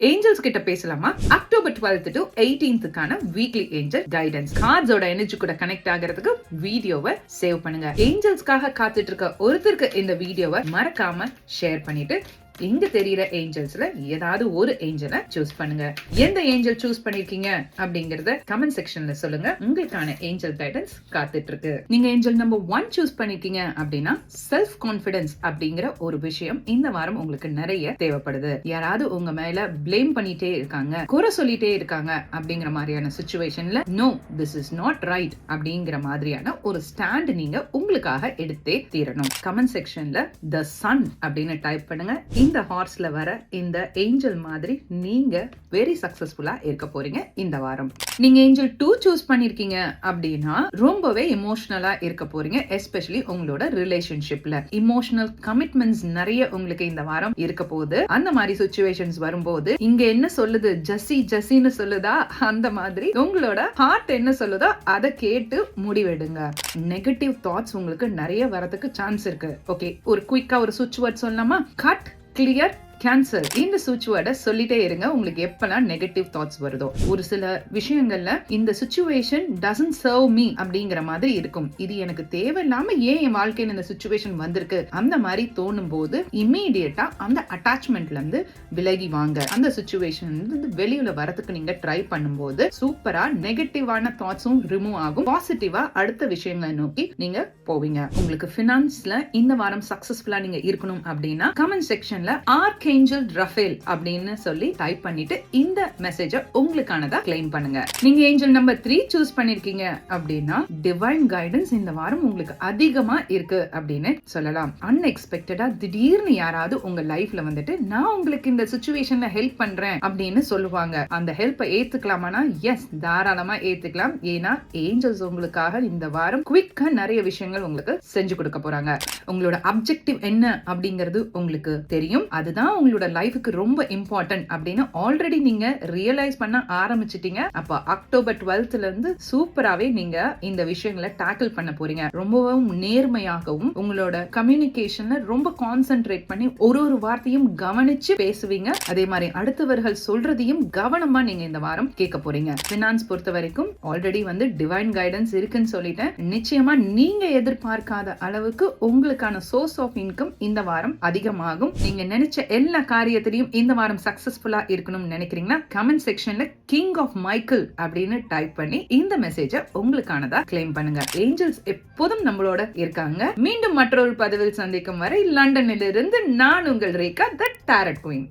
Angeles கிட்ட பேசலாமா? October 12th to 18th weekly angel guidance கார்ட்ஸோட எனர்ஜி கூட கனெக்ட் ஆகிறதுக்கு வீடியோவை சேவ் பண்ணுங்க. ஏஞ்சல்ஸ்க்காக காத்துட்டு இருக்க ஒருத்தருக்கு இந்த வீடியோவை மறக்காம ஷேர் பண்ணிட்டு இங்க தெரியற ஏஞ்சல்ஸ்ல ஏதாவது ஒரு ஏஞ்சலை சூஸ் பண்ணுங்க. எந்த ஏஞ்சல் சூஸ் பண்ணிருக்கீங்க அப்படிங்கறத கமெண்ட் செக்ஷன்ல சொல்லுங்க. உங்களுக்கான ஏஞ்சல் கைடன்ஸ் காத்துட்டு இருக்கு. நீங்க ஏஞ்சல் நம்பர் 1 சூஸ் பண்ணிருக்கீங்க அப்படின்னா செல்ஃப் கான்பிடன்ஸ் அப்படிங்கிற ஒரு விஷயம் இந்த வாரம் உங்களுக்கு நிறைய தேவைப்படுது. யாராவது உங்க மேல பிளேம் பண்ணிட்டே இருக்காங்க, குறை சொல்லிட்டே இருக்காங்க அப்படிங்கிற மாதிரியான சிச்சுவேஷன்ல no this is not right அப்படிங்கிற மாதிரியான ஒரு ஸ்டாண்ட் நீங்க உங்களுக்காக எடுத்தே தீரணும். கமெண்ட் செக்ஷன்ல தி சன் அப்படின்னு டைப் பண்ணுங்க. இந்த ஹார்ஸ்ல வர இந்த ஏஞ்சல் மாதிரி நீங்க வெரி சக்சஸ்ஃபுல்லா இருக்க போறீங்க இந்த வாரம். நீங்க ஏஞ்சல் 2 சூஸ் பண்ணிருக்கீங்க அப்படின்னா ரொம்பவே எமோஷனலா இருக்க போறீங்க. எஸ்பெஷலி உங்களோட ரிலேஷன்ஷிப்ல இமோஷனல் கமிட்மெண்ட்ஸ் நிறைய உங்களுக்கு இந்த வாரம் இருக்க போகுது. அந்த மாதிரி சிச்சுவேஷன்ஸ் வரும்போது இங்க என்ன சொல்லுது, ஜஸ்ஸின்னு சொல்லுதா, அந்த மாதிரி உங்களோட ஹார்ட் என்ன சொல்லுதோ அதை கேட்டு முடிவெடுங்க. நெகட்டிவ் தாட்ஸ் உங்களுக்கு நிறைய வரதுக்கு சான்ஸ் இருக்கு. ஓகே, ஒரு குயிக்கா ஒரு சுவிட்ச் வேர்ட் சொல்லலாமா? Cut, clear, cancel. இந்த சுவிட்ச் வேர்டை சொல்லிட்டே இருங்க. உங்களுக்கு எப்பெல்லாம் நெகட்டிவ் தாட்ஸ் வருதோ, ஒரு சில விஷயங்கள்ல இந்த சிச்சுவேஷன் டசன்ட் சர்வ் மீ அப்படிங்கிற மாதிரி இருக்கும். இது எனக்கு தேவையில்லாம ஏன் என் வாழ்க்கையில் இந்த சிச்சுவேஷன் வந்திருக்கு அந்த மாதிரி தோணும் போது இம்மீடியட்டா அந்த அட்டாச்மெண்ட்ல இருந்து விலகி வாங்க. அந்த சிச்சுவேஷன் வெளியில வரதுக்கு நீங்க ட்ரை பண்ணும்போது சூப்பரா நெகட்டிவான தாட்ஸும் ரிமூவ் ஆகும். பாசிட்டிவா அடுத்த விஷயங்களை நோக்கி நீங்க போவீங்க. உங்களுக்கு பினான்ஸ்ல இந்த வாரம் சக்சஸ்ஃபுல்லா நீங்க இருக்கணும் அப்படின்னா கமெண்ட் செக்ஷன்ல ஆர்க்ஏஞ்சல் ரஃபேல் அப்படின்னு சொல்லி டைப் பண்ணிட்டு இந்த மெசேஜ உங்களுக்கானதா கிளைம் பண்ணுங்க. நீங்க ஏஞ்சல் நம்பர் 3 சூஸ் பண்ணிருக்கீங்க அப்படின்னா டிவைன் கைடன்ஸ் இந்த வாரம் உங்களுக்கு அதிகமா இருக்கு அப்படின்னு சொல்லலாம். அன்எக்ஸ்பெக்டடா திடீர்னு யாராவது உங்க லைஃப்ல வந்துட்டு நான் உங்களுக்கு இந்த சிச்சுவேஷன்ல ஹெல்ப் பண்றேன் அப்படின்னு சொல்லுவாங்க. அந்த ஹெல்ப்பை ஏத்துக்கலாமானா எஸ், தாராளமா ஏத்துக்கலாம். ஏன்னா ஏஞ்சல்ஸ் உங்களுக்காக இந்த வாரம் குவிக்கா நிறைய விஷயங்கள் உங்களுக்கு செஞ்சு கொடுக்க போறாங்க. உங்களோட அப்ஜெக்டிவ் என்ன அப்படிங்கிறது உங்களுக்கு தெரியும். அதுதான் உங்களோட லைஃபுக்கு ரொம்ப இம்பார்ட்டன்ட் அப்படின்னு ஆல்ரெடி நீங்க ரியலைஸ் பண்ண ஆரம்பிச்சிட்டீங்க. அப்ப அக்டோபர் 12th இருந்து சூப்பராவே நீங்க இந்த விஷயங்களை டேக்கிள் பண்ண போறீங்க. ரொம்பவும் நேர்மையாகவும் உங்களோட கம்யூனிகேஷன்ல ரொம்ப கான்சென்ட்ரேட் பண்ணி ஒரு ஒரு வார்த்தையும் கவனிச்சு பேசுவீங்க. அதே மாதிரி அடுத்தவர்கள் சொல்றதையும் கவனமா நீங்க இந்த வாரம் கேட்க போறீங்க. பினான்ஸ் பொறுத்த வரைக்கும் ஆல்ரெடி டிவைன் கைடன்ஸ் இருக்குன்னு சொல்லிட்டேன். நிச்சயமா நீங்க எதிர்பார்க்காத அளவுக்கு உங்களுக்கான சோர்ஸ் ஆஃப் இன்கம் இந்த வாரம் அதிகமாகும். நீங்க நினைச்ச எல்லா காரியத்திலையும் இந்த வாரம் சக்சஸ்ஃபுல்லா இருக்கணும்னு நினைக்கிறீங்கன்னா கமெண்ட் செக்ஷன்ல கிங் ஆஃப் மைக்கேல் அப்படின்னு டைப் பண்ணி இந்த மெசேஜ உங்களுக்கானதா கிளைம் பண்ணுங்க. ஏஞ்சல்ஸ் எப்போதும் நம்மளோட இருக்காங்க. மீண்டும் மற்றொரு பதிவில் சந்திக்கும் வரை லண்டனில் இருந்து நான் உங்கள் ரேகா, தி டாரட் குயின்.